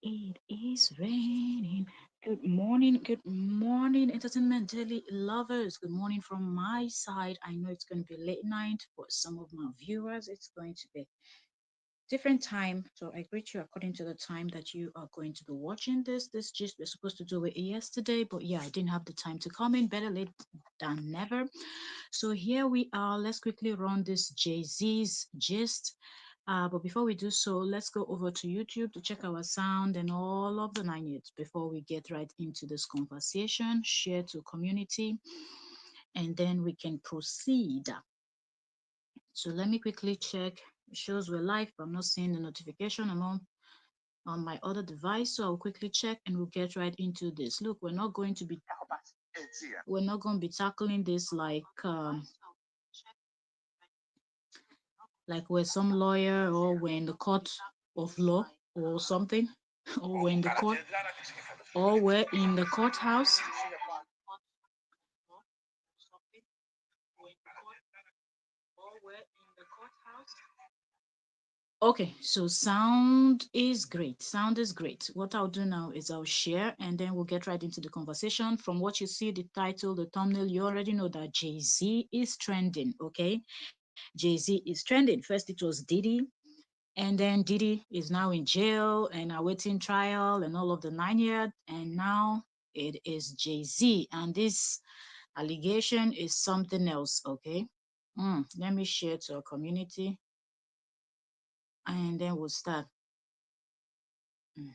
It is raining. good morning, entertainment daily lovers. Good morning from my side. I know it's going to be late night for some of my viewers. It's going to be different time. So I greet you according to the time that you are going to be watching this. This gist we're supposed to do it yesterday, but yeah, I didn't have the time to come in. Better late than never. So here we are. Let's quickly run this Jay-Z's gist. But before we do so, let's go over to YouTube to check our sound and all of the nine yards before we get right into this conversation. Share to community, and then we can proceed. So let me quickly check. It shows we're live, but I'm not seeing the notification. I'm on my other device, so I'll quickly check and we'll get right into this. Look, we're not going to be tackling this like we're some lawyer or we're in the court of law or something, or we're in the court, or we're in the courthouse. Okay, so sound is great. Sound is great. What I'll do now is I'll share and then we'll get right into the conversation. From what you see, the title, the thumbnail, you already know that Jay-Z is trending, okay? Jay-Z is trending. First, it was Diddy, and then Diddy is now in jail and awaiting trial and all of the nine yards. And now it is Jay-Z. And this allegation is something else, okay? Let me share to our community and then we'll start. Mm,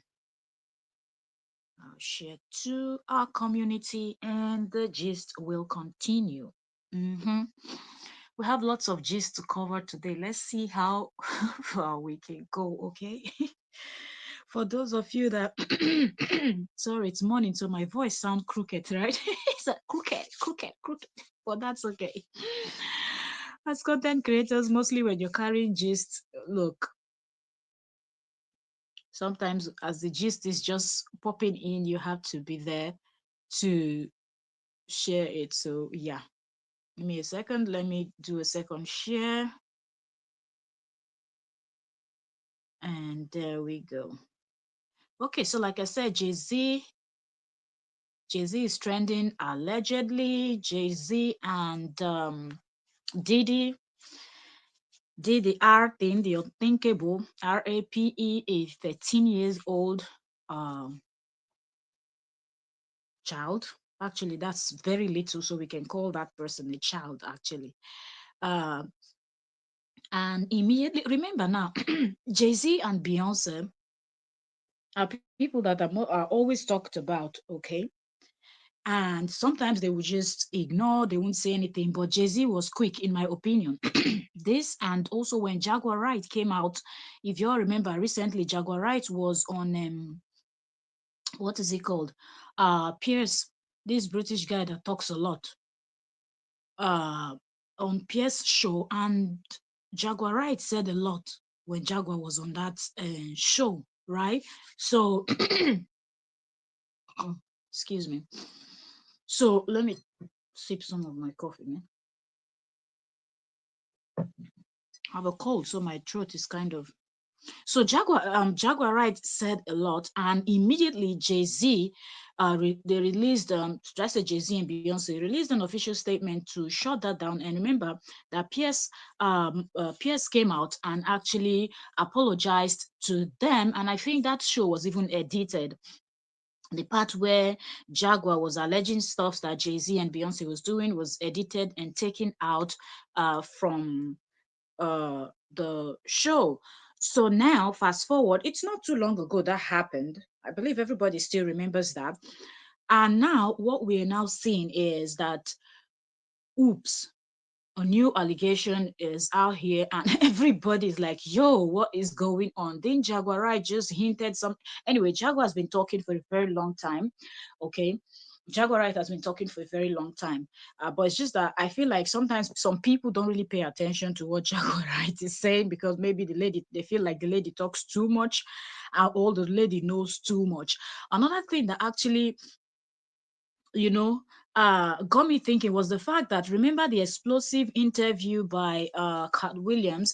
I'll share to our community and the gist will continue. Mhm. We have lots of gist to cover today. Let's see how far we can go, okay? For those of you that, sorry, it's morning, so my voice sounds crooked, right? It's like crooked, but that's okay. As content creators, mostly when you're carrying gist, look, sometimes as the gist is just popping in, you have to be there to share it. So yeah, give me a second. Let me do a second share. And there we go. Okay, so like I said, Jay-Z is trending allegedly. Jay-Z and Diddy did the R thing, the unthinkable, RAPE, a 13 years old um, child. Actually, that's very little, so we can call that person a child, actually. Uh, and immediately, remember now, Jay-Z and Beyonce are people that are always talked about, okay? And sometimes they would just ignore, they won't say anything. But Jay-Z was quick, in my opinion. This, and also when Jaguar Wright came out, if you all remember recently, Jaguar Wright was on what is it called? Pierce, this British guy that talks a lot, uh on Pierce show, and Jaguar Wright said a lot when Jaguar was on that show, right? So excuse me. So let me sip some of my coffee, man. I have a cold, so my throat is kind of. So Jaguar Wright said a lot, and immediately Jay-Z, they released just a Jay-Z and Beyonce released an official statement to shut that down. And remember that Pierce came out and actually apologized to them, and I think that show was even edited. The part where Jaguar was alleging stuff that Jay-Z and Beyonce was doing was edited and taken out from the show. So now, fast forward, it's not too long ago that happened. I believe everybody still remembers that. And now, what we're now seeing is that, oops, a new allegation is out here, and everybody's like, yo, what is going on? Then Jaguar I just hinted some. Anyway, Jaguar has been talking for a very long time. Okay. Jaguar Wright has been talking for a very long time, but it's just that I feel like sometimes some people don't really pay attention to what Jaguar Wright is saying, because maybe they feel like the lady talks too much, or the lady knows too much. Another thing that actually, you know, got me thinking was the fact that, remember the explosive interview by Cat Williams,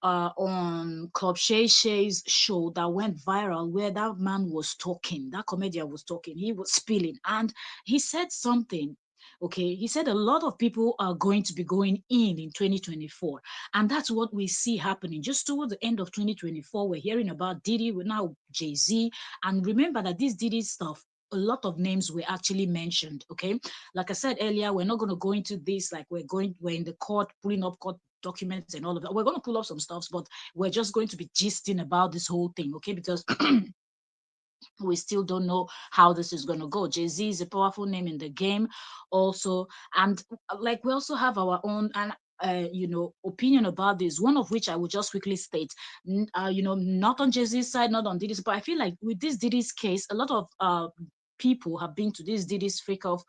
on Club Shay Shay's show that went viral, where that man was talking, that comedian was talking, he was spilling, and he said something. Okay, he said a lot of people are going to be going in 2024, and that's what we see happening. Just toward the end of 2024, we're hearing about Diddy, we're now Jay-Z, and remember that this Diddy stuff, a lot of names were actually mentioned. Okay, like I said earlier, we're not going to go into this like we're in the court pulling up court documents and all of that. We're going to pull up some stuffs, but we're just going to be gisting about this whole thing, okay? Because we still don't know how this is going to go. Jay-Z is a powerful name in the game also, and like we also have our own and opinion about this, one of which I will just quickly state. Not on Jay-Z's side, not on Diddy's, but I feel like with this Diddy's case, a lot of people have been to these Diddy's freak off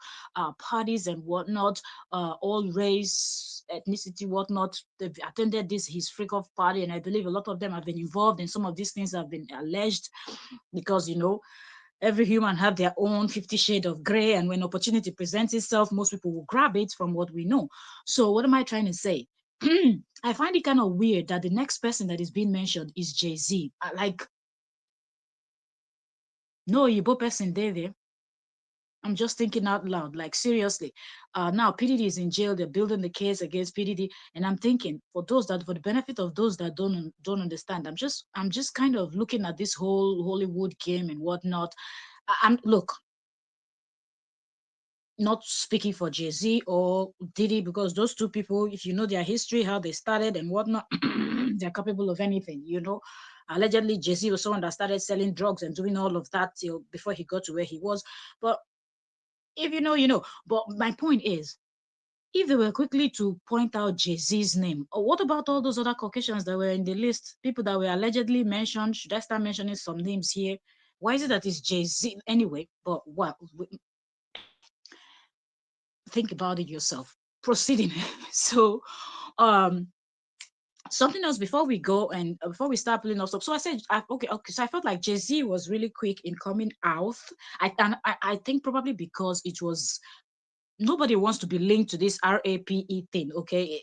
parties and whatnot, all race, ethnicity, whatnot. They've attended this his freak off party, and I believe a lot of them have been involved in some of these things that have been alleged, because every human have their own 50 shade of gray, and when opportunity presents itself, most people will grab it from what we know. So what am I trying to say? I find it kind of weird that the next person that is being mentioned is Jay-Z. Like, no Igbo person there. I'm just thinking out loud, like seriously. Now PDD is in jail. They're building the case against PDD, and I'm thinking, for the benefit of those that don't understand, I'm just kind of looking at this whole Hollywood game and whatnot. I'm look, not speaking for Jay-Z or Diddy, because those two people, if you know their history, how they started and whatnot, they're capable of anything. Allegedly, Jay-Z was someone that started selling drugs and doing all of that till before he got to where he was. But if you know, you know. But my point is, if they were quickly to point out Jay-Z's name, or what about all those other Caucasians that were in the list, people that were allegedly mentioned? Should I start mentioning some names here? Why is it that it's Jay-Z anyway? But what? Think about it yourself. Proceeding. So, um, something else before we go and before we start pulling off stuff. So I said, okay. So I felt like Jay Z was really quick in coming out. I think probably because it was nobody wants to be linked to this RAPE thing. Okay.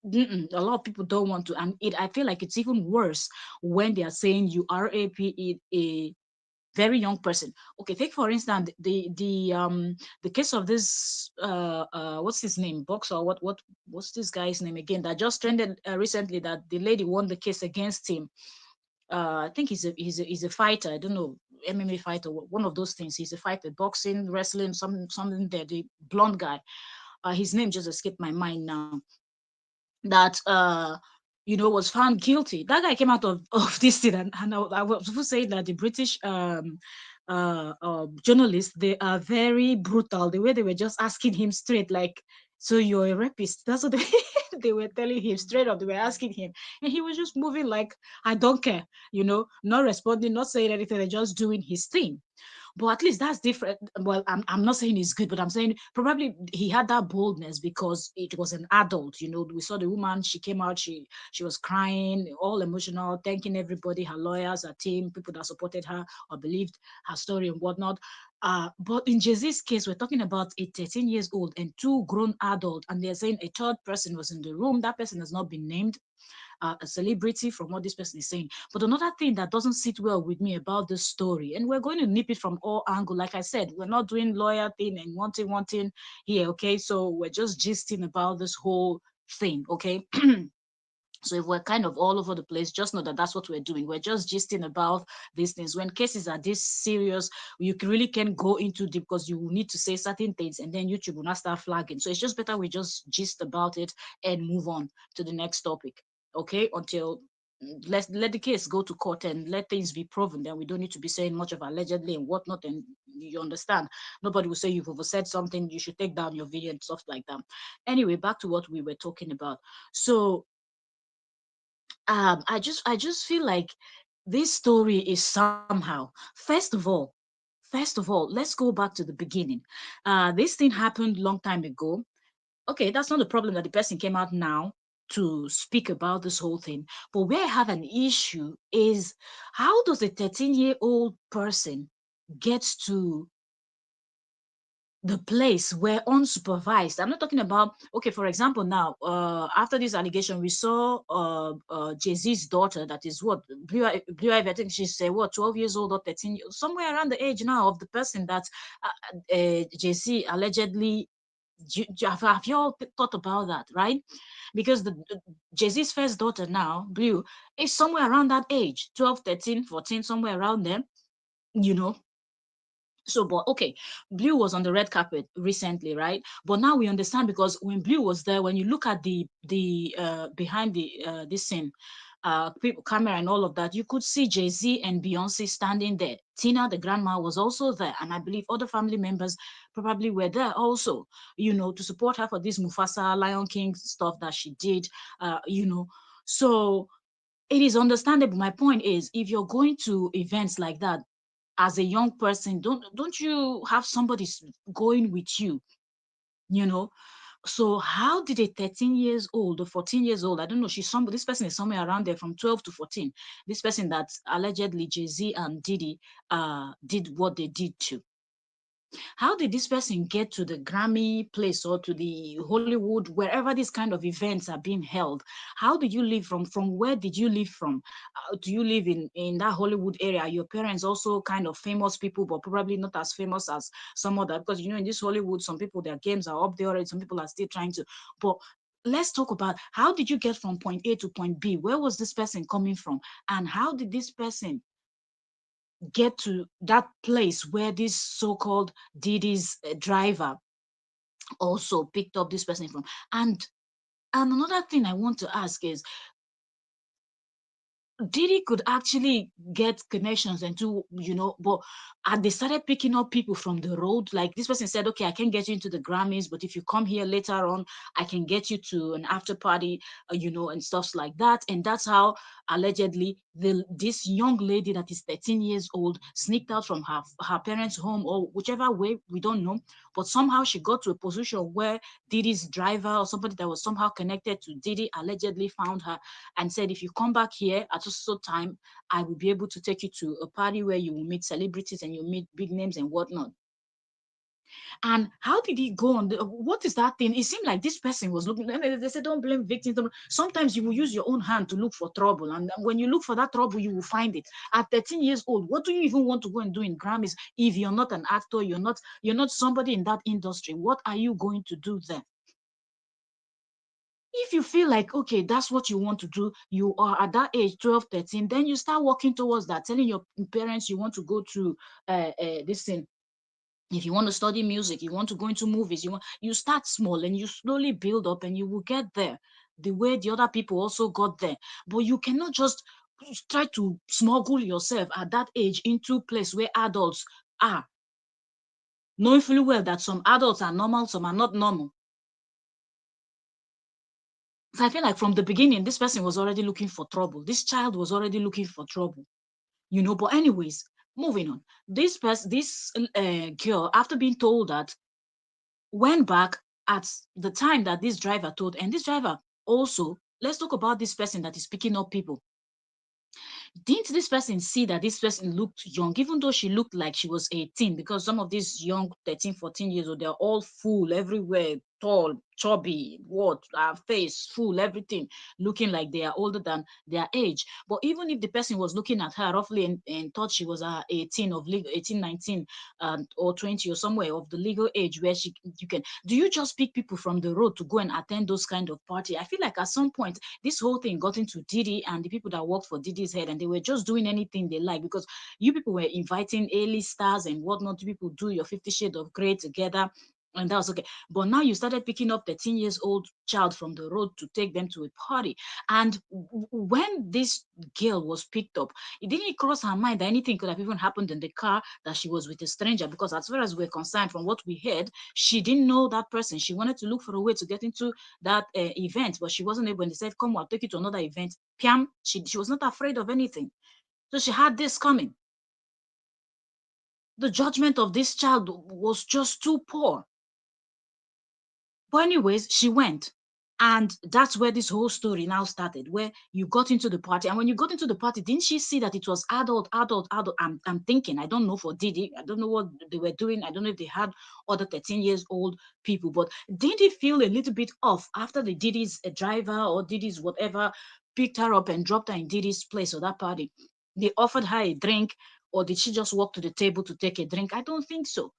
A lot of people don't want to, and I feel like it's even worse when they are saying you RAPE a very young person. Okay, take for instance the case of this what's his name, boxer, what's this guy's name again, that just trended recently, that the lady won the case against him. I think he's a fighter. I don't know, MMA fighter, one of those things. He's a fighter, boxing, wrestling, something there. The blonde guy. His name just escaped my mind now. That was found guilty. That guy came out of, this thing, and I was supposed to say that the British journalists, they are very brutal. The way they were just asking him straight, like, so you're a rapist. That's what they, they were telling him straight up. They were asking him, and he was just moving like, I don't care, not responding, not saying anything, and just doing his thing. But at least that's different. Well, I'm not saying it's good, but I'm saying probably he had that boldness because it was an adult. We saw the woman, she came out, she was crying, all emotional, thanking everybody, her lawyers, her team, people that supported her or believed her story and whatnot. But in Jay-Z's case, we're talking about a 13 years old and two grown adults, and they're saying a third person was in the room. That person has not been named, a celebrity, from what this person is saying. But another thing that doesn't sit well with me about this story, and we're going to nip it from all angles. Like I said, we're not doing lawyer thing and wanting here, okay? So we're just gisting about this whole thing, okay? So if we're kind of all over the place, just know that that's what we're doing. We're just gisting about these things. When cases are this serious, you really can go into deep, because you will need to say certain things, and then YouTube will not start flagging. So it's just better we just gist about it and move on to the next topic, okay? Until let the case go to court and let things be proven. Then we don't need to be saying much of allegedly and whatnot. And you understand, nobody will say you've oversaid something, you should take down your video and stuff like that. Anyway, back to what we were talking about. So I just feel like this story is somehow, first of all, let's go back to the beginning. This thing happened long time ago. Okay, that's not the problem that the person came out now to speak about this whole thing. But where I have an issue is, how does a 13-year-old person get to the place were unsupervised. I'm not talking about, okay, for example, now, after this allegation, we saw Jay-Z's daughter, that is what, Blue Ivy, I think she's what, 12 years old or 13, somewhere around the age now of the person that Jay-Z allegedly. Have you all thought about that, right? Because the Jay-Z's first daughter now, Blue, is somewhere around that age, 12, 13, 14, somewhere around there, you know. So, but okay, Blue was on the red carpet recently, right? But now we understand, because when Blue was there, when you look at the behind the this scene, people, camera and all of that, you could see Jay-Z and Beyonce standing there. Tina, the grandma, was also there, and I believe other family members probably were there also, to support her for this Mufasa Lion King stuff that she did, So it is understandable. My point is, if you're going to events like that as a young person, don't you have somebody going with you, you know so how did a 13 years old or 14 years old, I don't know, this person is somewhere around there from 12 to 14, this person that allegedly Jay-Z and Diddy did what they did to, how did this person get to the Grammy place or to the Hollywood, wherever these kind of events are being held? How did you live from where did you live from? Do you live in that Hollywood area? Your parents also kind of famous people, but probably not as famous as some other, because in this Hollywood, some people, their games are up there already, some people are still trying to. But let's talk about, how did you get from point A to point B? Where was this person coming from? And how did this person get to that place where this so-called Diddy's driver also picked up this person from? And another thing I want to ask is, Diddy could actually get connections into, but they started picking up people from the road. Like this person said, okay, I can get you into the Grammys, but if you come here later on, I can get you to an after party, and stuff like that. And that's how allegedly this young lady that is 13 years old sneaked out from her parents' home, or whichever way, we don't know. But somehow she got to a position where Diddy's driver or somebody that was somehow connected to Diddy allegedly found her and said, if you come back here at so time, I will be able to take you to a party where you will meet celebrities and you meet big names and whatnot. And how did he go on? What is that thing? It seemed like this person was looking. They said, don't blame victims. Sometimes you will use your own hand to look for trouble. And when you look for that trouble, you will find it. At 13 years old, what do you even want to go and do in Grammys if you're not an actor? You're not somebody in that industry. What are you going to do there? If you feel like, okay, that's what you want to do, you are at that age, 12, 13, then you start working towards that, telling your parents you want to go to this thing. If you want to study music, you want to go into movies, you start small and you slowly build up and you will get there the way the other people also got there. But you cannot just try to smuggle yourself at that age into a place where adults are, knowing fully well that some adults are normal, some are not normal. So I feel like from the beginning, this person was already looking for trouble. This child was already looking for trouble, But anyways, moving on. This girl, after being told that, went back at the time that this driver told, and this driver also. Let's talk about this person that is picking up people. Didn't this person see that this person looked young, even though she looked like she was 18? Because some of these young 13, 14 years old, they're all full everywhere, tall, chubby, face full, everything, looking like they are older than their age. But even if the person was looking at her roughly and thought she was 18 of legal, 18, 19, or 20 or somewhere of the legal age where you can, do you just pick people from the road to go and attend those kind of party? I feel like at some point this whole thing got into Diddy and the people that worked for Diddy's head, and they were just doing anything they like, because you people were inviting A-list stars and whatnot. You people do your 50 Shades of Grey together, and that was okay. But now you started picking up 13 years old child from the road to take them to a party. And when this girl was picked up, it didn't cross her mind that anything could have even happened in the car, that she was with a stranger, because as far as we're concerned, from what we heard, she didn't know that person. She wanted to look for a way to get into that event, but she wasn't able. And they said, come, I'll take you to another event. Piam, she was not afraid of anything. So she had this coming. The judgment of this child was just too poor. But anyways, she went. And that's where this whole story now started, where you got into the party. And when you got into the party, didn't she see that it was adult, adult, adult? I'm thinking, I don't know for Diddy, I don't know what they were doing. I don't know if they had other 13 years old people, but didn't it feel a little bit off after the Diddy's driver or Diddy's whatever picked her up and dropped her in Diddy's place or that party? They offered her a drink, or did she just walk to the table to take a drink? I don't think so.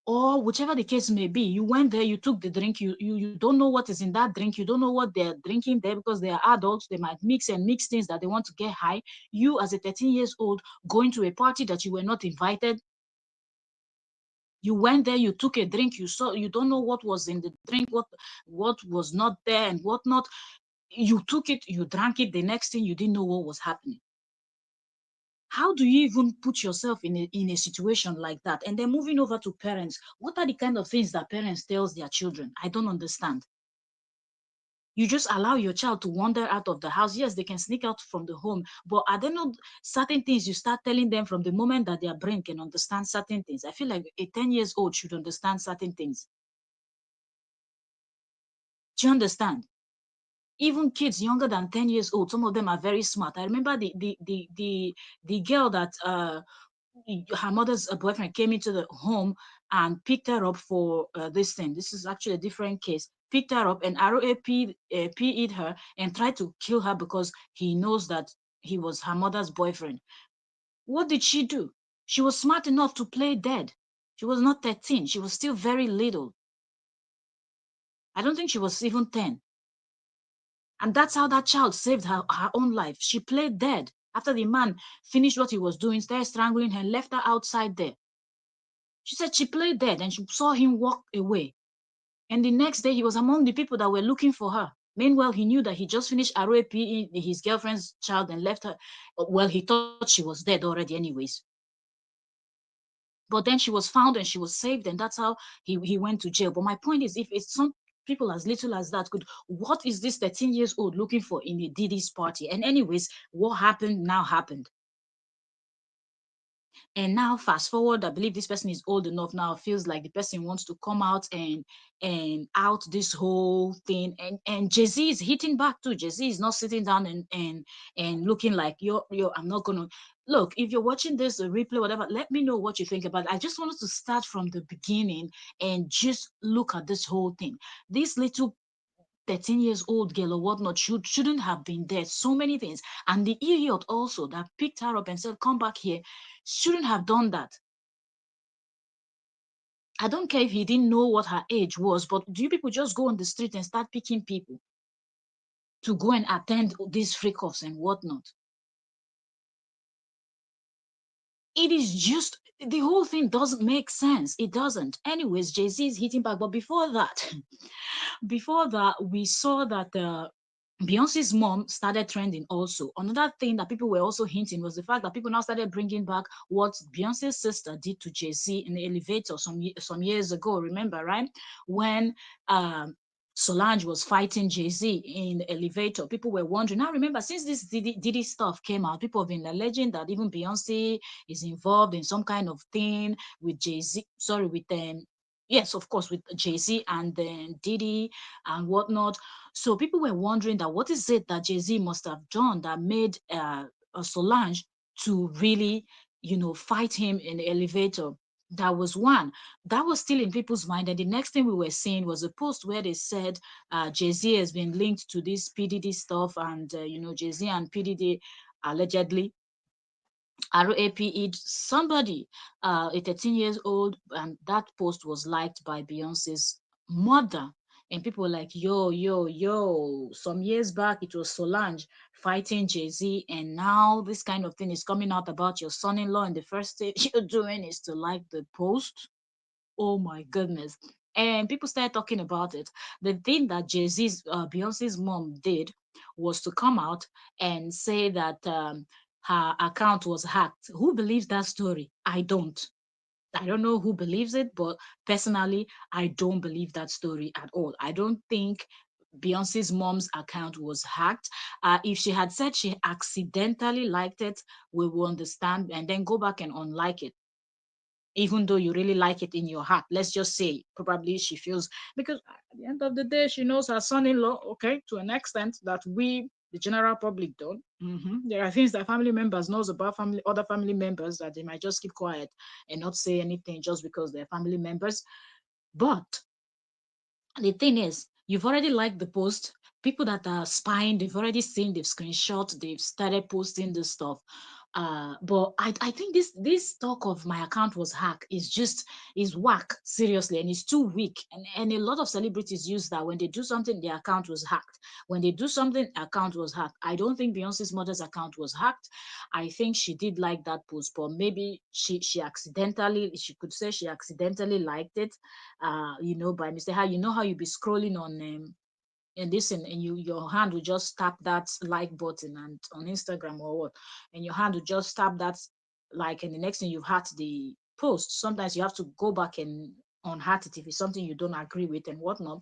Or whichever the case may be, you went there, you took the drink, you don't know what is in that drink, you don't know what they're drinking there, because they are adults, they might mix things that they want to get high. You as a 13 years old going to a party that you were not invited, you went there, you took a drink, you saw, you don't know what was in the drink, what was not there and what not. You took it, you drank it, the next thing you didn't know what was happening. How do you even put yourself in a situation like that? And then moving over to parents, what are the kind of things that parents tells their children? I don't understand. You just allow your child to wander out of the house. Yes, they can sneak out from the home, but are there not certain things you start telling them from the moment that their brain can understand certain things? I feel like a 10 years old should understand certain things. Do you understand? Even kids younger than 10 years old, some of them are very smart. I remember the girl that her mother's boyfriend came into the home and picked her up for this thing. This is actually a different case. Picked her up and PE'd her and tried to kill her because he knows that he was her mother's boyfriend. What did she do? She was smart enough to play dead. She was not 13. She was still very little. I don't think she was even 10. And that's how that child saved her own life. She played dead. After the man finished what he was doing, started strangling her, left her outside there. She said she played dead and she saw him walk away. And the next day, he was among the people that were looking for her. Meanwhile, he knew that he just finished RAP his girlfriend's child and left her. Well, he thought she was dead already, anyways. But then she was found and she was saved, and that's how he went to jail. But my point is, if it's some people as little as that could, what is this 13 years old looking for in a Diddy's party? And anyways, what happened now happened. And now fast forward, I believe this person is old enough now, feels like the person wants to come out and out this whole thing. And Jay-Z is hitting back too. Jay-Z is not sitting down and looking like you're I'm not gonna look. If you're watching this replay, whatever, let me know what you think about it. I just wanted to start from the beginning and just look at this whole thing. This little 13 years old girl or whatnot shouldn't have been there. So many things. And the idiot also that picked her up and said, come back here, shouldn't have done that. I don't care if he didn't know what her age was, but do you people just go on the street and start picking people to go and attend these freak offs and whatnot? It is just, the whole thing doesn't make sense. It doesn't. Anyways, Jay-Z is hitting back. But before that, before that, we saw that Beyonce's mom started trending also. Another thing that people were also hinting was the fact that people now started bringing back what Beyonce's sister did to Jay-Z in the elevator some years ago. Remember, right? When Solange was fighting Jay-Z in the elevator, people were wondering. Now, remember, since this Diddy stuff came out, people have been alleging that even Beyonce is involved in some kind of thing with Jay-Z, sorry, with yes, of course, with Jay-Z and then Diddy and whatnot. So people were wondering that what is it that Jay-Z must have done that made Solange to really, fight him in the elevator. That was one. That was still in people's mind. And the next thing we were seeing was a post where they said Jay-Z has been linked to this PDD stuff. And, Jay-Z and PDD allegedly RAP'd somebody, a 13 years old, and that post was liked by Beyonce's mother. And people were like, yo, yo, yo. Some years back, it was Solange fighting Jay-Z, and now this kind of thing is coming out about your son-in-law, and the first thing you're doing is to like the post. Oh my goodness. And people started talking about it. The thing that Beyonce's mom did was to come out and say that her account was hacked. Who believes that story? I don't. I don't know who believes it, but personally, I don't believe that story at all. I don't think Beyonce's mom's account was hacked. If she had said she accidentally liked it, we will understand and then go back and unlike it. even though you really like it in your heart. Let's just say probably she feels, because at the end of the day, she knows her son-in-law, okay, to an extent that we, the general public, don't. There are things that family members knows about family, other family members, that they might just keep quiet and not say anything just because they're family members. But the thing is, you've already liked the post. People that are spying, they've already seen, they've screenshot, they've started posting this stuff. But I think this talk of my account was hacked is whack, seriously, and it's too weak. And a lot of celebrities use that when they do something, their account was hacked. When they do something, account was hacked. I don't think Beyonce's mother's account was hacked. I think she did like that post, but maybe she accidentally, she could say she accidentally liked it, by mistake. How, how you be scrolling on and this, and your hand will just tap that like button and on Instagram or what, and your hand will just tap that like, and the next thing you've had the post. Sometimes you have to go back and unheart it if it's something you don't agree with and whatnot.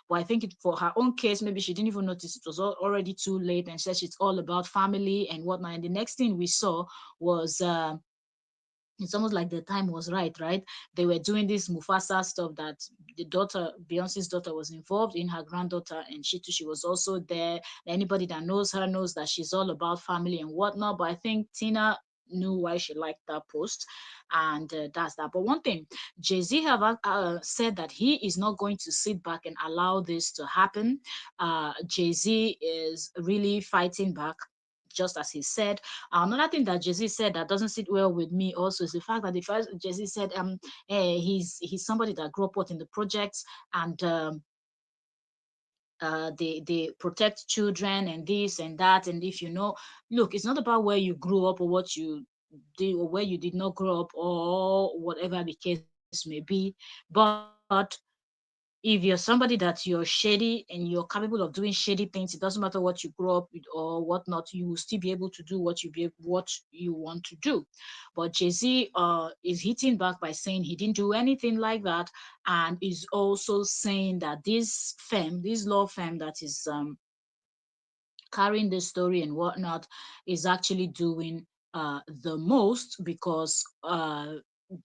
But I think for her own case, maybe she didn't even notice it was already too late, and says it's all about family and whatnot. And the next thing we saw was it's almost like the time was right. They were doing this Mufasa stuff, that the daughter, Beyonce's daughter, was involved in, her granddaughter, and she too, she was also there. Anybody that knows her knows that she's all about family and whatnot. But I think Tina knew why she liked that post, and that's that. But one thing, Jay-Z have said that he is not going to sit back and allow this to happen. Jay-Z is really fighting back, just as he said. Another thing that Jay-Z said that doesn't sit well with me also is the fact that the first Jay-Z said he's somebody that grew up what in the projects, and they protect children and this and that. And if look, it's not about where you grew up or what you did or where you did not grow up or whatever the case may be. But if you're somebody that you're shady and you're capable of doing shady things, it doesn't matter what you grow up with or whatnot, you will still be able to do what you want to do. But Jay-Z is hitting back by saying he didn't do anything like that, and is also saying that this law firm that is carrying the story and whatnot, is actually doing the most, because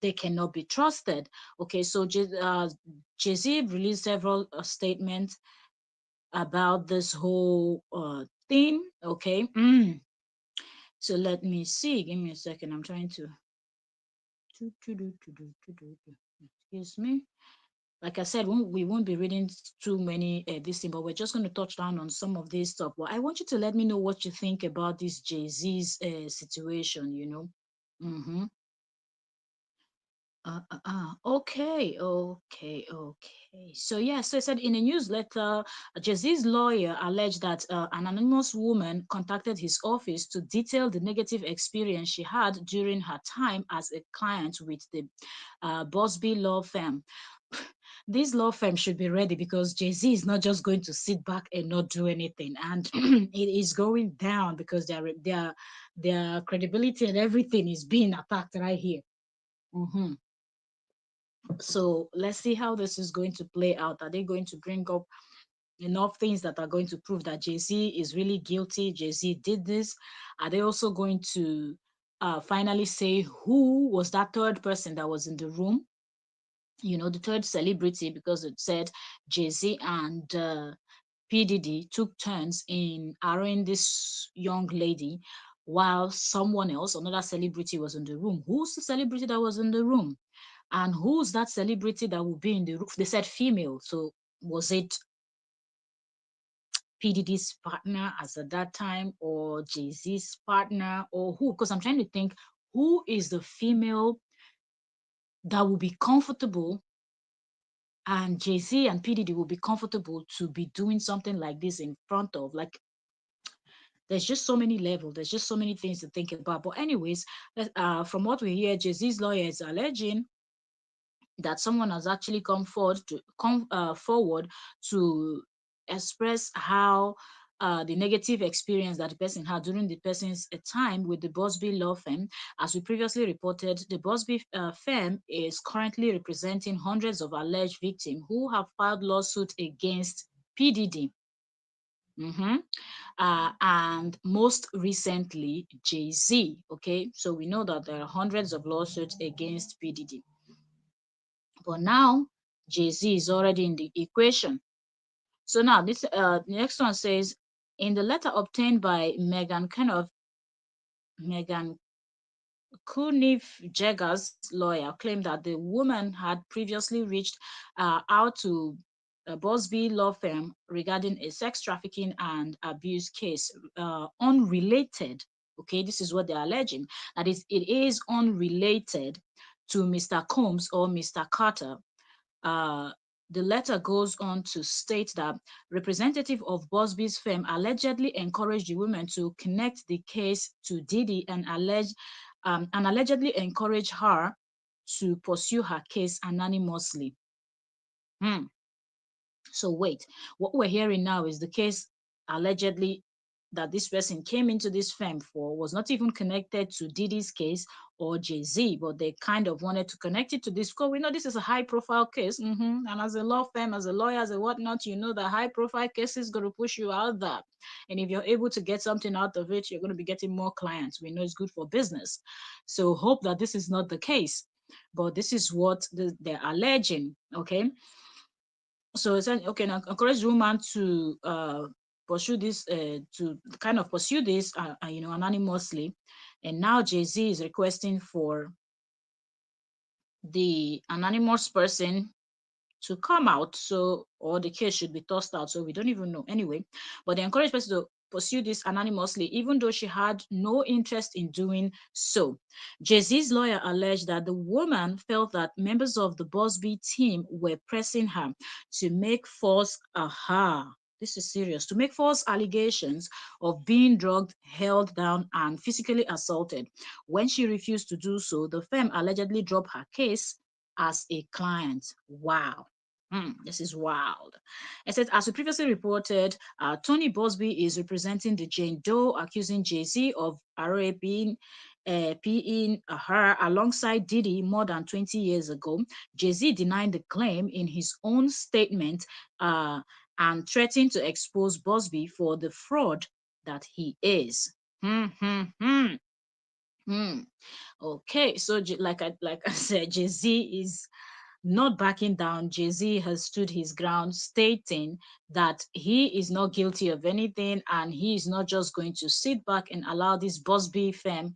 they cannot be trusted. Okay, so Jay-Z released several statements about this whole thing. Okay, so let me see. Give me a second. I'm trying to. Excuse me. Like I said, we won't be reading too many this thing, but we're just going to touch down on some of this stuff. But I want you to let me know what you think about this Jay-Z's situation. Mm-hmm. Okay. So yeah, so it said in a newsletter, Jay-Z's lawyer alleged that an anonymous woman contacted his office to detail the negative experience she had during her time as a client with the Bosby law firm. This law firm should be ready, because Jay-Z is not just going to sit back and not do anything, and it is going down because their credibility and everything is being attacked right here. hmm So let's see how this is going to play out. Are they going to bring up enough things that are going to prove that Jay-Z is really guilty? Jay-Z did this. Are they also going to finally say who was that third person that was in the room? The third celebrity, because it said Jay-Z and P. Diddy took turns in arraying this young lady, while someone else, another celebrity, was in the room. Who's the celebrity that was in the room? And who's that celebrity that will be in the room? They said female. So was it P. Diddy's partner as at that time, or Jay-Z's partner, or who? Because I'm trying to think, who is the female that will be comfortable, and Jay-Z and P. Diddy will be comfortable to be doing something like this in front of? Like, there's just so many levels, there's just so many things to think about. But anyways, from what we hear, Jay-Z's lawyer is alleging that someone has actually come forward to express how the negative experience that the person had during the person's time with the Bosby law firm. As we previously reported, the Bosby firm is currently representing hundreds of alleged victims who have filed lawsuits against PDD. Mm-hmm. And most recently, Jay-Z. Okay, so we know that there are hundreds of lawsuits against PDD. But now Jay-Z is already in the equation. So now this the next one says, in the letter obtained by Megan Kunif Jagger's lawyer claimed that the woman had previously reached out to a Bosby law firm regarding a sex trafficking and abuse case, unrelated. Okay, this is what they're alleging. That is, it is unrelated to Mr. Combs or Mr. Carter. uh, the letter goes on to state that representative of Bosby's firm allegedly encouraged the women to connect the case to Diddy and allegedly encouraged her to pursue her case anonymously. Hmm. So wait, what we're hearing now is the case allegedly that this person came into this firm for was not even connected to Diddy's case or Jay-Z, but they kind of wanted to connect it to this because we know this is a high profile case. And as a law firm, as a lawyer, as a whatnot, you know that high profile cases going to push you out there. And if you're able to get something out of it, you're going to be getting more clients. We know it's good for business. So hope that this is not the case. But this is what they're alleging, okay? So it's okay, now encourage the woman to pursue this, to kind of pursue this, anonymously. And now Jay-Z is requesting for the anonymous person to come out, so, or the case should be tossed out, so we don't even know anyway. But they encourage person to pursue this anonymously, even though she had no interest in doing so. Jay-Z's lawyer alleged that the woman felt that members of the Bosby team were pressing her to make false, this is serious, to make false allegations of being drugged, held down, and physically assaulted. When she refused to do so, the firm allegedly dropped her case as a client. Wow. This is wild. It said, as we previously reported, Tony Bosby is representing the Jane Doe, accusing Jay-Z of raping, peeing her alongside Diddy more than 20 years ago. Jay-Z denied the claim in his own statement and threatened to expose Bosby for the fraud that he is. Hmm, hmm, hmm. Hmm. Okay, so like I said, Jay-Z is not backing down. Jay-Z has stood his ground, stating that he is not guilty of anything and he is not just going to sit back and allow this Bosby firm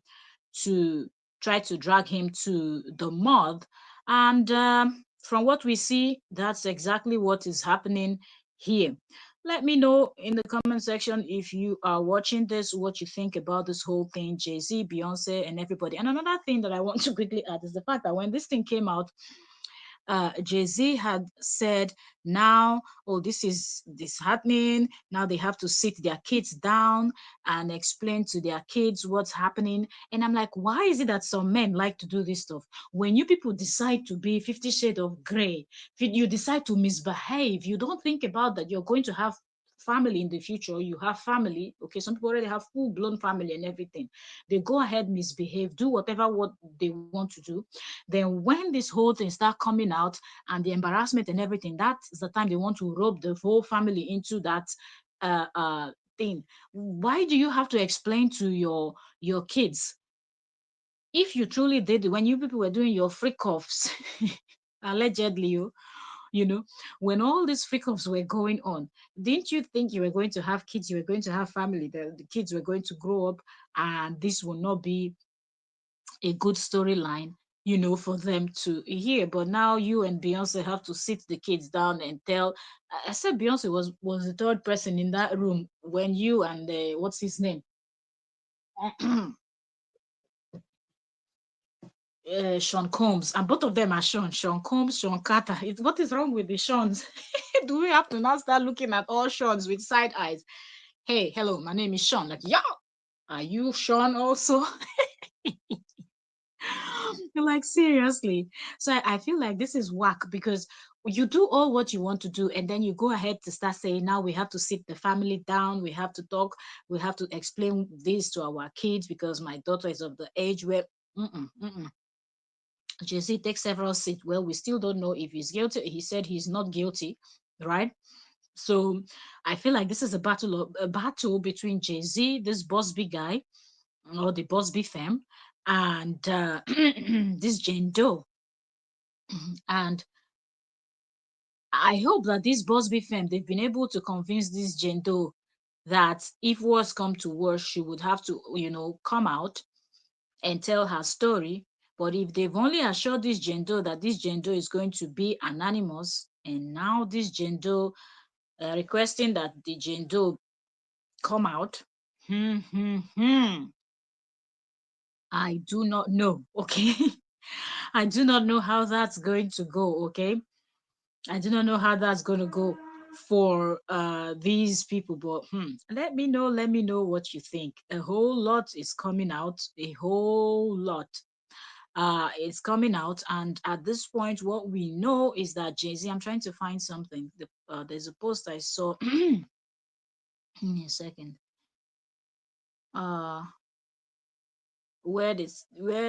to try to drag him to the mud. And from what we see, that's exactly what is happening here. Let me know in the comment section if you are watching this, what you think about this whole thing, Jay-Z, Beyonce, and everybody. And another thing that I want to quickly add is the fact that when this thing came out, Jay-Z had said, now, oh, this happening. Now they have to sit their kids down and explain to their kids what's happening. And I'm like, why is it that some men like to do this stuff? When you people decide to be 50 shades of gray, if you decide to misbehave, you don't think about that you're going to have family in the future. You have family. Okay, some people already have full-blown family and everything. They go ahead, misbehave, do whatever what they want to do. Then when this whole thing start coming out and the embarrassment and everything, that's the time they want to rope the whole family into that thing. Why do you have to explain to your kids? If you truly did it, when you people were doing your freak offs, allegedly, you know, when all these freak offs were going on, didn't you think you were going to have kids, you were going to have family, the kids were going to grow up, and this will not be a good storyline, for them to hear? But now you and Beyonce have to sit the kids down and tell. I said Beyonce was the third person in that room when you and what's his name, Sean Combs, and both of them are Sean Combs, Sean Carter. What is wrong with the Seans? Do we have to now start looking at all Seans with side eyes? Hey, hello, my name is Sean. Like, yeah, are you Sean also? Like, seriously. So I feel like this is whack because you do all what you want to do and then you go ahead to start saying, now we have to sit the family down, we have to talk, we have to explain this to our kids because my daughter is of the age where Jay-Z takes several seats. Well, we still don't know if he's guilty. He said he's not guilty, right? So I feel like this is a battle between Jay-Z, this Bosby guy, or the Bosby fam, and this Jane Doe. And I hope that this Bosby firm, they've been able to convince this Jane Doe that if worse come to worse, she would have to, come out and tell her story. But if they've only assured this Jane Doe that this Jane Doe is going to be anonymous, and now this Jane Doe requesting that the Jane Doe come out, hmm, hmm, hmm, I do not know. Okay. I do not know how that's going to go. Okay. I do not know how that's going to go for these people, but let me know what you think. A whole lot is coming out, a whole lot is coming out, and at this point what we know is that Jay-Z, I'm trying to find something. There's a post I saw. Give me a second. uh where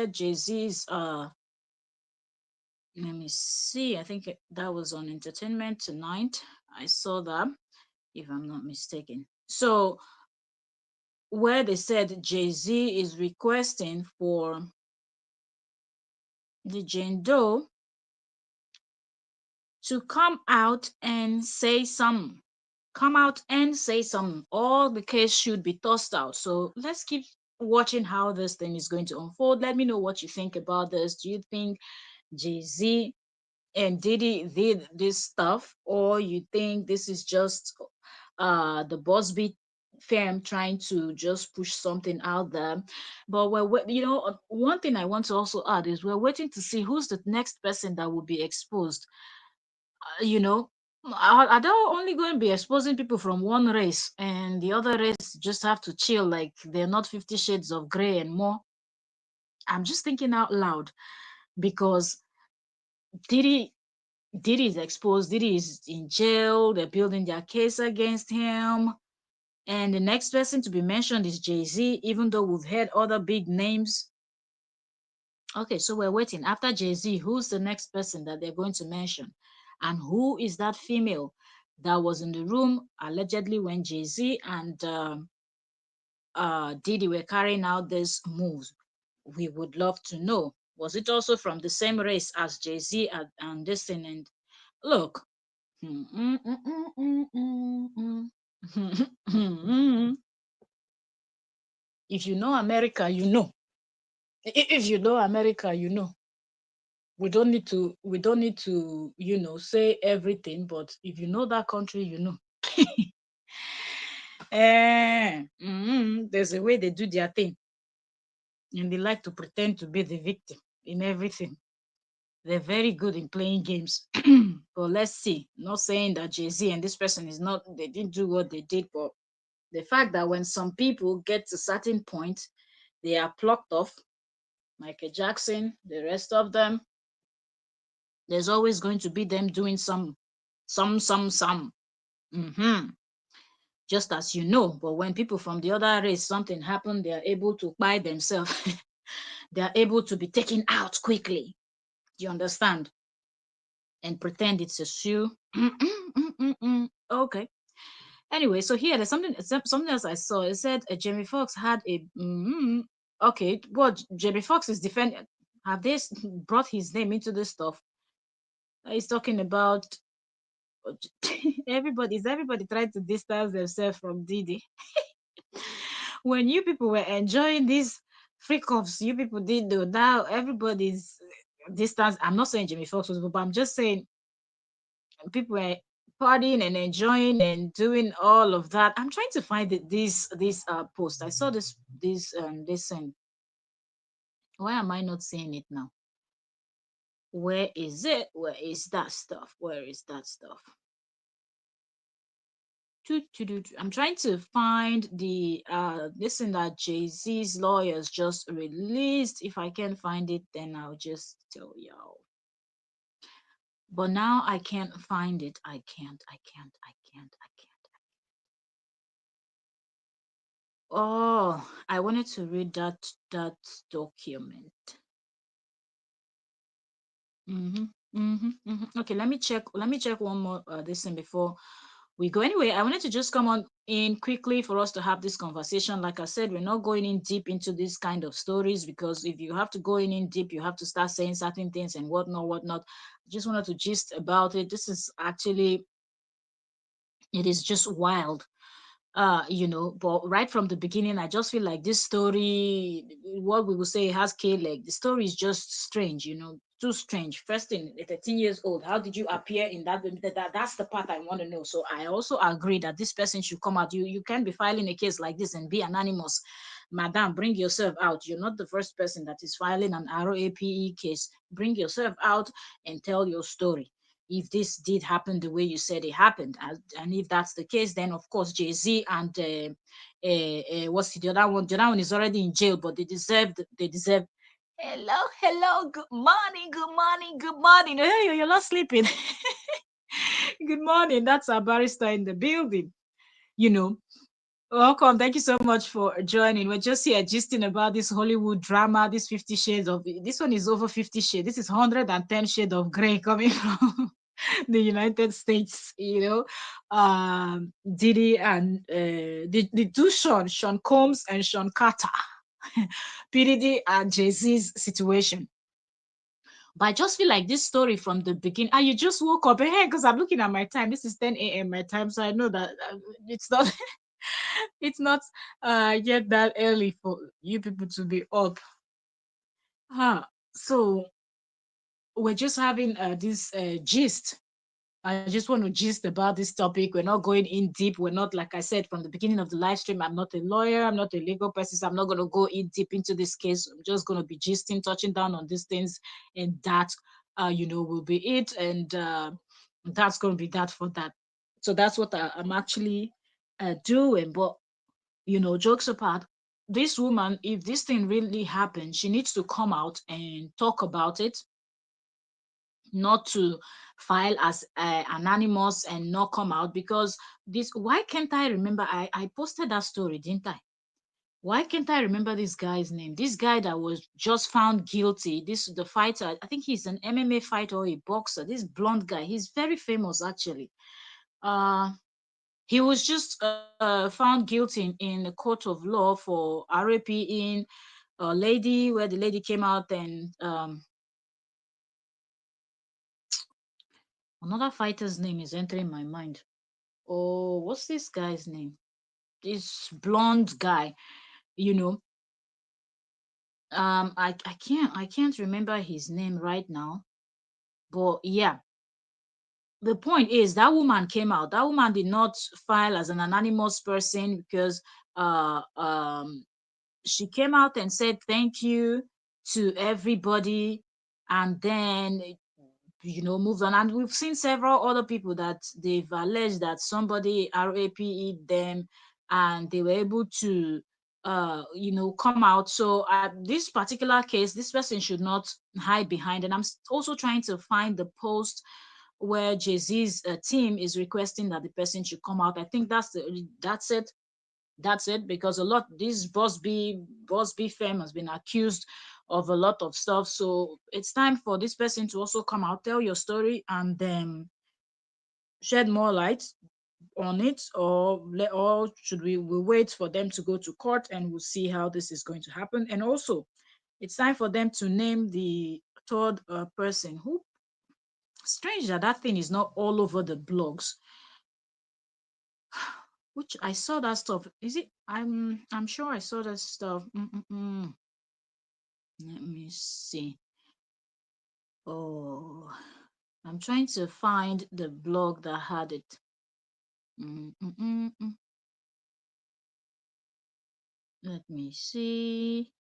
Jay-Z's let me see, I think that was on Entertainment Tonight. I saw that, if I'm not mistaken. So where they said Jay-Z is requesting for the Jane Doe to come out and say something. Come out and say something. All the case should be tossed out. So let's keep watching how this thing is going to unfold. Let me know what you think about this. Do you think Jay-Z and Diddy did this stuff, or you think this is just the Bosby firm trying to just push something out there? But one thing I want to also add is we're waiting to see who's the next person that will be exposed. Are they only going to be exposing people from one race, and the other race just have to chill like they're not 50 shades of gray and more? I'm just thinking out loud, because Diddy Diddy is exposed. Diddy is in jail. They're building their case against him. And the next person to be mentioned is Jay-Z, even though we've heard other big names. Okay, so we're waiting. After Jay-Z, who's the next person that they're going to mention? And who is that female that was in the room allegedly when Jay-Z and Diddy were carrying out these moves? We would love to know. Was it also from the same race as Jay-Z and this thing? And look, if you know America, you know. If you know America, you know. We don't need to say everything, but if you know that country, you know. There's a way they do their thing, and they like to pretend to be the victim in everything. They're very good in playing games. But let's see. Not saying that Jay-Z and this person is not, they didn't do what they did, but the fact that when some people get to certain point, they are plucked off. Michael Jackson, the rest of them, there's always going to be them doing some. Hmm. Just as you know. But when people from the other race, something happened, they are able to buy themselves. They are able to be taken out quickly. You understand? And pretend it's a shoe. Okay. Anyway, so here there's something else I saw. It said Jamie Foxx had a okay. What Jamie Foxx is defending? Have they brought his name into this stuff? He's talking about everybody trying to distance themselves from Diddy. When you people were enjoying these freak offs, you people did though. Now everybody's distance. I'm not saying Jamie Foxx was, but I'm just saying people were partying and enjoying and doing all of that. I'm trying to find this post. I saw this why am I not seeing it now? Where is it? Where is that stuff? Where is that stuff? I'm trying to find the this thing that Jay-Z's lawyers just released. If I can find it, then I'll just tell y'all. But now I can't find it. I can't. Oh, I wanted to read that document. Okay, let me check one more this thing before we go. Anyway, I wanted to just come on in quickly for us to have this conversation. Like I said, we're not going in deep into this kind of stories, because if you have to go in deep, you have to start saying certain things and whatnot, whatnot. I just wanted to gist about it. This is actually, it is just wild. But right from the beginning, I just feel like this story, what we will say, has K-leg. The story is just strange, too strange. First thing, at 13 years old, how did you appear in that's the part I want to know. So I also agree that this person should come out. You can't be filing a case like this and be anonymous. Madam, bring yourself out. You're not the first person that is filing an ROAPE case. Bring yourself out and tell your story, if this did happen the way you said it happened. And if that's the case, then of course Jay-Z and what's the other one? The other one is already in jail, but they deserve. Hello, hello, good morning, good morning, good morning. Hey, you're not sleeping. Good morning. That's our barrister in the building. You know, Welcome. Thank you so much for joining. We're just here gisting about this Hollywood drama, this 50 shades of, this one is over 50 shades. This is 110 shades of gray coming from the United States, Diddy and the two Sean Combs and Sean Carter, PDD and Jay-Z's situation. But I just feel like this story from the beginning. You just woke up, hey, because I'm looking at my time. This is 10 a.m. my time, so I know that it's not it's not yet that early for you people to be up. So we're just having this gist. I just want to gist about this topic. We're not going in deep. We're not, like I said from the beginning of the live stream, I'm not a lawyer. I'm not a legal person. So I'm not going to go in deep into this case. I'm just going to be gisting, touching down on these things. And that, will be it. And that's going to be that for that. So that's what I'm actually doing. But, jokes apart, this woman, if this thing really happened, she needs to come out and talk about it, not to file as anonymous and not come out. Because this, why can't I remember, I posted that story, didn't I? Why can't I remember this guy's name? This guy that was just found guilty, this the fighter, I think he's an MMA fighter or a boxer, this blonde guy, he's very famous actually. uh he was just found guilty in the court of law for RAPing a lady, where the lady came out and another fighter's name is entering my mind. Oh, what's this guy's name? This blonde guy, you know. I can't remember his name right now. But yeah, the point is that woman came out. That woman did not file as an anonymous person, because uh um she came out and said thank you to everybody, and then moved on. And we've seen several other people that they've alleged that somebody RAP'd them, and they were able to come out. So this particular case, this person should not hide behind. And I'm also trying to find the post where Jay-Z's team is requesting that the person should come out. I think that's it, because a lot, this Boss B firm has been accused of a lot of stuff. So it's time for this person to also come out, tell your story, and then shed more light on it. Or should we wait for them to go to court, and we'll see how this is going to happen. And also, it's time for them to name the third person. Who, strange that thing is not all over the blogs, which I saw that stuff. Is it? I'm sure I saw that stuff. Let me see. Oh, I'm trying to find the blog that had it. Mm. Let me see.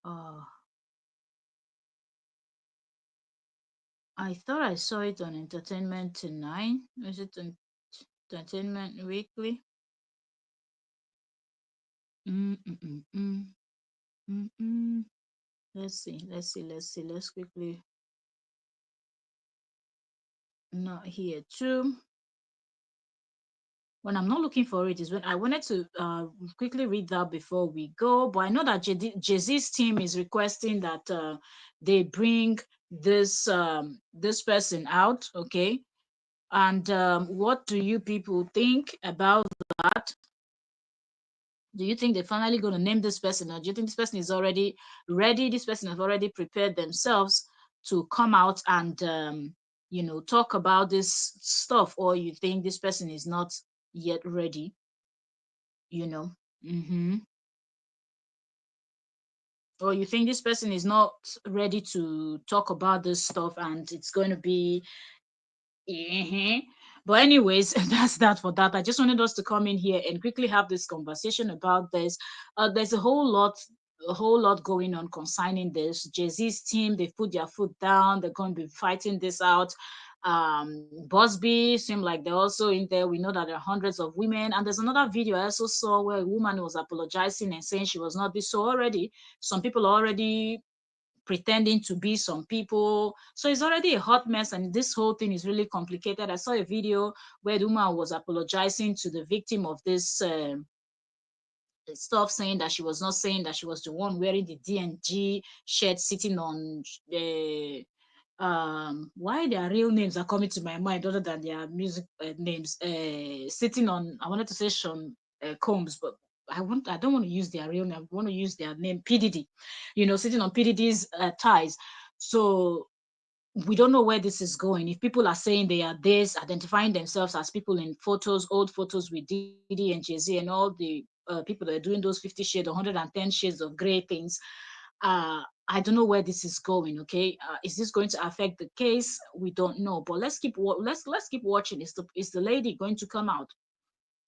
Oh, I thought I saw it on Entertainment Tonight. Is it on Entertainment Weekly? Mm. Mm. Let's see. Let's quickly. Not here too. When I'm not looking for it is when I wanted to quickly read that before we go. But I know that Jay-Z's team is requesting that they bring this person out, okay? And what do you people think about that? Do you think they're finally going to name this person, or do you think this person is already ready? This person has already prepared themselves to come out and talk about this stuff, or you think this person is not yet ready? You know. Mm-hmm. Or you think this person is not ready to talk about this stuff, and it's going to be. Mhm. But anyways, that's that for that. I just wanted us to come in here and quickly have this conversation about this. There's a whole lot going on concerning this. Jay-Z's team, they've put their foot down. They're going to be fighting this out. Busby seem like they're also in there. We know that there are hundreds of women. And there's another video I also saw where a woman was apologizing and saying she was not this. So already, some people are already pretending to be some people. So it's already a hot mess, and this whole thing is really complicated. I saw a video where the woman was apologizing to the victim of this stuff, saying that she was not saying that she was the one wearing the DNG shirt sitting on the why their real names are coming to my mind other than their music names, sitting on, I wanted to say Sean Combs, but I don't want to use their real name. I want to use their name, PDD, sitting on PDD's ties. So we don't know where this is going. If people are saying they are this, identifying themselves as people in photos, old photos with Diddy and Jay-Z and all the people that are doing those 50 shades, 110 shades of gray things, I don't know where this is going. Okay, is this going to affect the case? We don't know, but let's keep watching. Is the lady going to come out?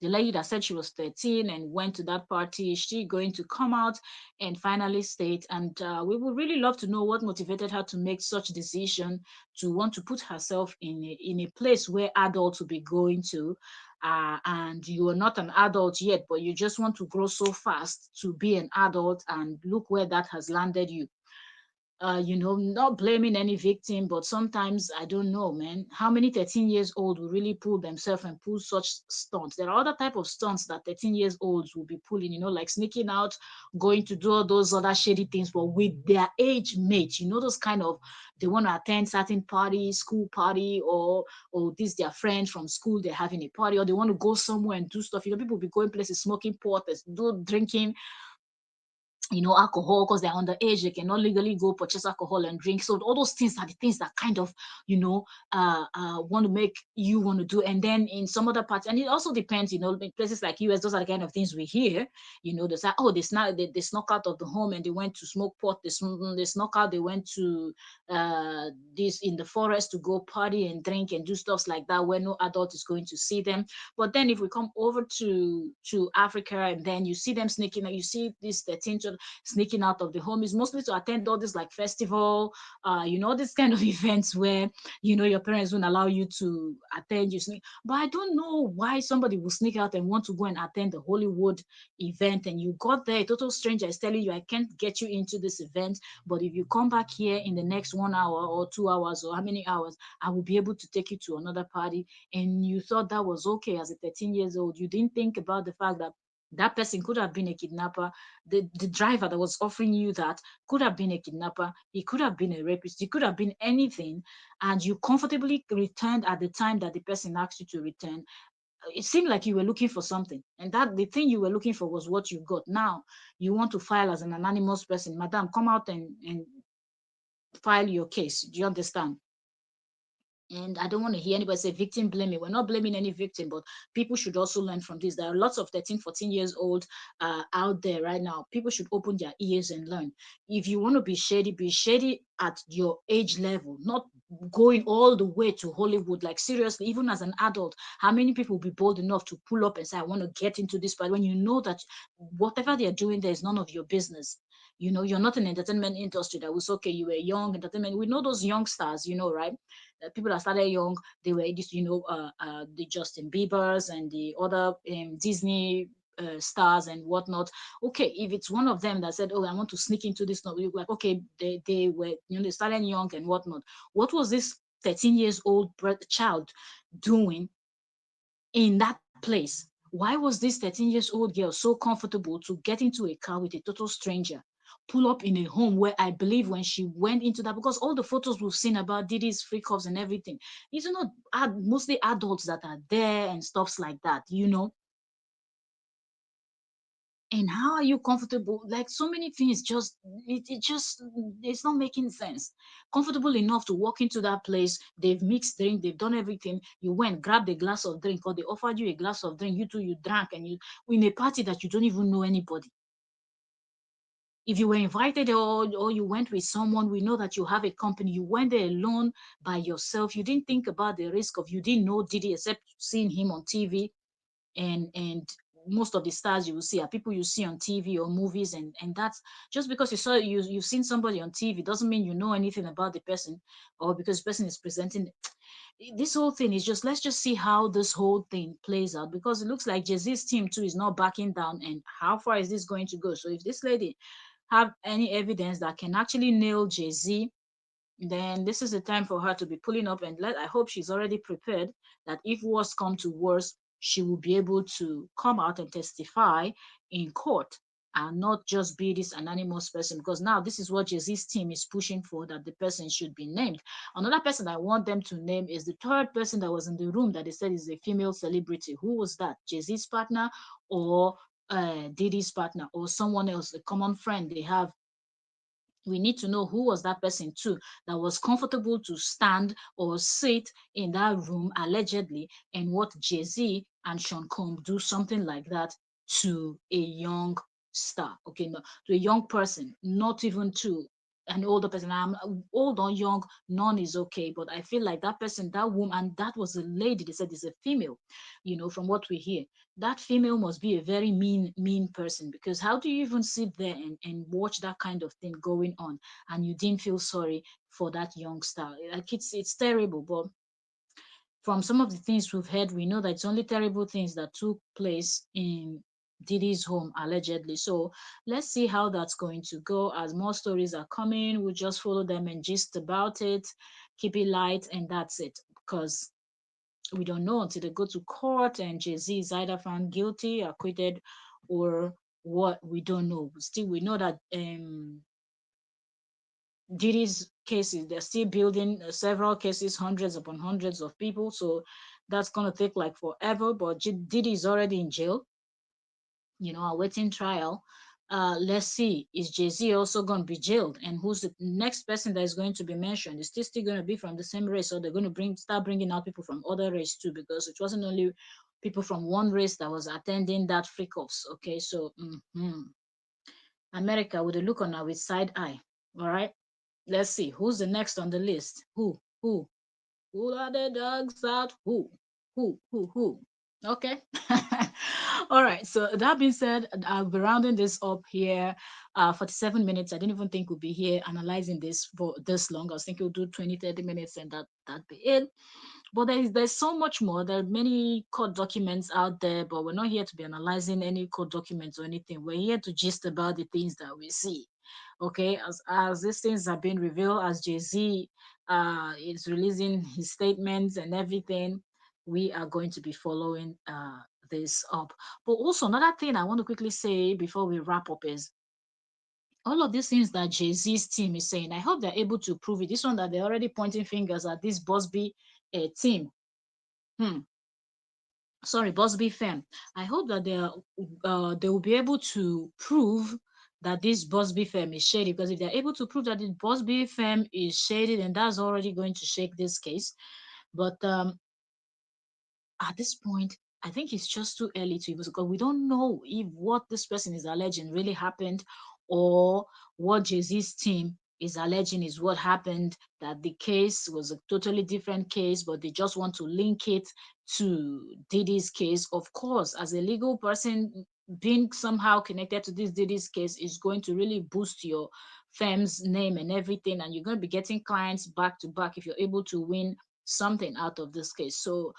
The lady that said she was 13 and went to that party, is she going to come out and finally state? And we would really love to know what motivated her to make such decision, to want to put herself in a place where adults will be going to. And you are not an adult yet, but you just want to grow so fast to be an adult, and look where that has landed you. Not blaming any victim, but sometimes I don't know, man, how many 13 years old will really pull themselves and pull such stunts. There are other type of stunts that 13 years olds will be pulling, like sneaking out, going to do all those other shady things, but with their age mates, those kind of, they want to attend certain party, school party, or this their friend from school, they're having a party, or they want to go somewhere and do stuff. People be going places, smoking pot, do drinking alcohol, because they're underage, they cannot legally go purchase alcohol and drink. So all those things are the things that kind of, want to make you want to do. And then in some other parts, and it also depends, in places like US, those are the kind of things we hear. They say, oh, they snuck out of the home and they went to smoke pot. They snuck out, they went to this in the forest to go party and drink and do stuff like that, where no adult is going to see them. But then if we come over to Africa, and then you see them sneaking, you see this 13 sneaking out of the home, is mostly to attend all this like festival, this kind of events where your parents won't allow you to attend. You sneak, but I don't know why somebody will sneak out and want to go and attend the Hollywood event, and you got there, a total stranger is telling you, I can't get you into this event, but if you come back here in the next 1 hour or 2 hours or how many hours, I will be able to take you to another party. And you thought that was okay as a 13 years old. You didn't think about the fact that that person could have been a kidnapper. The driver that was offering you that could have been a kidnapper. He could have been a rapist. He could have been anything. And you comfortably returned at the time that the person asked you to return. It seemed like you were looking for something, and that the thing you were looking for was what you got. Now you want to file as an anonymous person. Madam, come out and file your case. Do you understand? And I don't want to hear anybody say victim blaming. We're not blaming any victim, but people should also learn from this. There are lots of 13, 14 years old out there right now. People should open their ears and learn. If you want to be shady at your age level, not going all the way to Hollywood. Like seriously, even as an adult, how many people will be bold enough to pull up and say, I want to get into this part, when you know that whatever they're doing there is none of your business. You're not an entertainment industry that was okay. You were young entertainment. We know those young stars, right? People that started young, they were this, the Justin Biebers and the other Disney stars and whatnot. Okay, if it's one of them that said, oh, I want to sneak into this, like, okay, they were, they started young and whatnot. What was this 13 years old child doing in that place? Why was this 13 years old girl so comfortable to get into a car with a total stranger? pull up in a home where I believe when she went into that, because all the photos we've seen about Diddy's freak offs and everything, it's not mostly adults that are there and stuffs like that, you know. And how are you comfortable? Like so many things, just it just it's not making sense. Comfortable enough to walk into that place, they've mixed drink, they've done everything. You went, grabbed a glass of drink, or they offered you a glass of drink. You two, you drank, and you in a party that you don't even know anybody. If you were invited, or you went with someone, we know that you have a company. You went there alone by yourself. You didn't think about the risk of, you didn't know Diddy except seeing him on TV, and most of the stars you will see are people you see on TV or movies, and that's just because you've seen somebody on TV doesn't mean you know anything about the person, or because the person is presenting. This whole thing is just, let's just see how this whole thing plays out, because it looks like Jay-Z's team too is not backing down. And how far is this going to go? So if this lady have any evidence that can actually nail Jay-Z, then this is the time for her to be pulling up. And I hope she's already prepared that if worse come to worse, she will be able to come out and testify in court and not just be this anonymous person. Because now this is what Jay-Z's team is pushing for, that the person should be named. Another person I want them to name is the third person that was in the room that they said is a female celebrity. Who was that? Jay-Z's partner, or Diddy's partner, or someone else, a common friend they have? We need to know who was that person too, that was comfortable to stand or sit in that room allegedly, and what Jay-Z and Sean Combs do something like that to a young star. Okay, no, to a young person, not even to an older person. I'm old or young, none is okay. But I feel like that person, that woman, and that was a lady, they said is a female, from what we hear, that female must be a very mean person, because how do you even sit there and watch that kind of thing going on, and you didn't feel sorry for that youngster? Like, it's terrible. But from some of the things we've heard, we know that it's only terrible things that took place in Diddy's home allegedly. So let's see how that's going to go. As more stories are coming, we'll just follow them and gist about it, keep it light, and that's it. Because we don't know until they go to court and Jay-Z is either found guilty, acquitted, or what, we don't know. Still, we know that Diddy's cases, they're still building several cases, hundreds upon hundreds of people. So that's going to take like forever. But Diddy is already in jail, awaiting trial. Let's see, is Jay-Z also going to be jailed? And who's the next person that is going to be mentioned? Is still going to be from the same race, or they're going to start bringing out people from other race too? Because it wasn't only people from one race that was attending that freak offs. Okay, so America with a look on her with side eye. All right, let's see who's the next on the list. Who are the dogs out? Who? Okay. All right. So that being said, I'll be rounding this up here. 47 minutes. I didn't even think we'll be here analyzing this for this long. I was thinking we'll do 20, 30 minutes and that'd be it. But there's so much more. There are many court documents out there, but we're not here to be analyzing any court documents or anything. We're here to gist about the things that we see. Okay, as these things are being revealed, as Jay-Z is releasing his statements and everything, we are going to be following this up. But also another thing I want to quickly say before we wrap up is all of these things that Jay-Z's team is saying, I hope they're able to prove it. This one that they're already pointing fingers at this Busby team. Hmm. Sorry, Busby firm. I hope that they will be able to prove that this Busby firm is shady. Because if they're able to prove that the Busby firm is shady, then that's already going to shake this case. But at this point, I think it's just too early to even, because we don't know if what this person is alleging really happened, or what Jay-Z's team is alleging is what happened, that the case was a totally different case, but they just want to link it to Diddy's case. Of course, as a legal person, being somehow connected to this Diddy's case is going to really boost your firm's name and everything, and you're going to be getting clients back to back if you're able to win something out of this case. So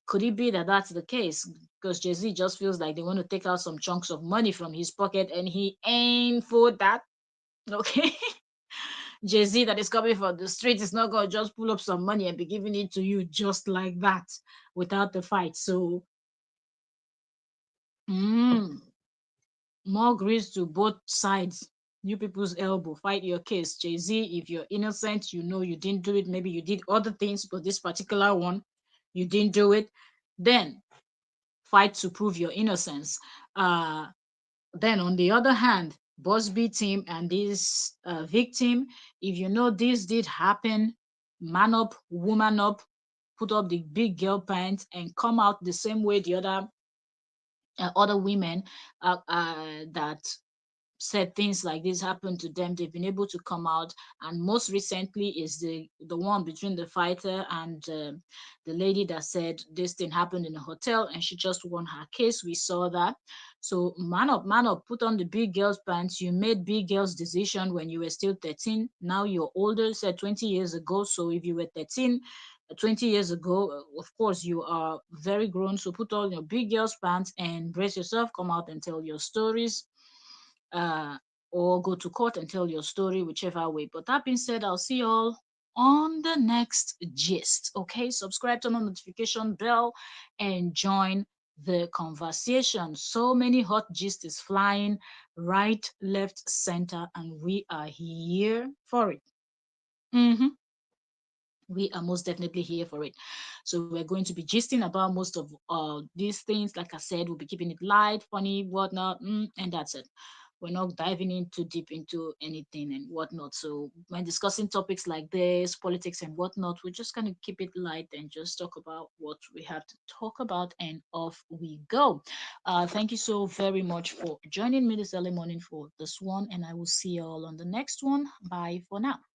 could it be that that's the case? Because Jay-Z just feels like they want to take out some chunks of money from his pocket, and he ain't for that. Okay. Jay-Z that is coming from the street is not going to just pull up some money and be giving it to you just like that without the fight. So, mm, more grease to both sides. You people's elbow, fight your case. Jay-Z, if you're innocent, you know you didn't do it. Maybe you did other things, but this particular one, you didn't do it. Then fight to prove your innocence. Uh, then on the other hand, Boss B team and this victim, if you know this did happen, man up, woman up, put up the big girl pants and come out the same way the other women that said things like this happened to them. They've been able to come out, and most recently is the one between the fighter and the lady that said this thing happened in a hotel and she just won her case. We saw that. So man up, put on the big girl's pants. You made big girl's decision when you were still 13. Now you're older, said 20 years ago. So if you were 13 20 years ago, of course you are very grown. So put on your big girl's pants and brace yourself, come out and tell your stories, uh, or go to court and tell your story, whichever way. But that being said, I'll see you all on the next gist. Okay, subscribe, turn on notification bell, and join the conversation. So many hot gist is flying right, left, center, and we are here for it. Mhm. We are most definitely here for it. So we're going to be gisting about most of these things. Like I said, we'll be keeping it light, funny, whatnot, and that's it. We're not diving in too deep into anything and whatnot. So when discussing topics like this, politics and whatnot, we're just going to keep it light and just talk about what we have to talk about, and off we go. Thank you so very much for joining me this early morning for this one, and I will see you all on the next one. Bye for now.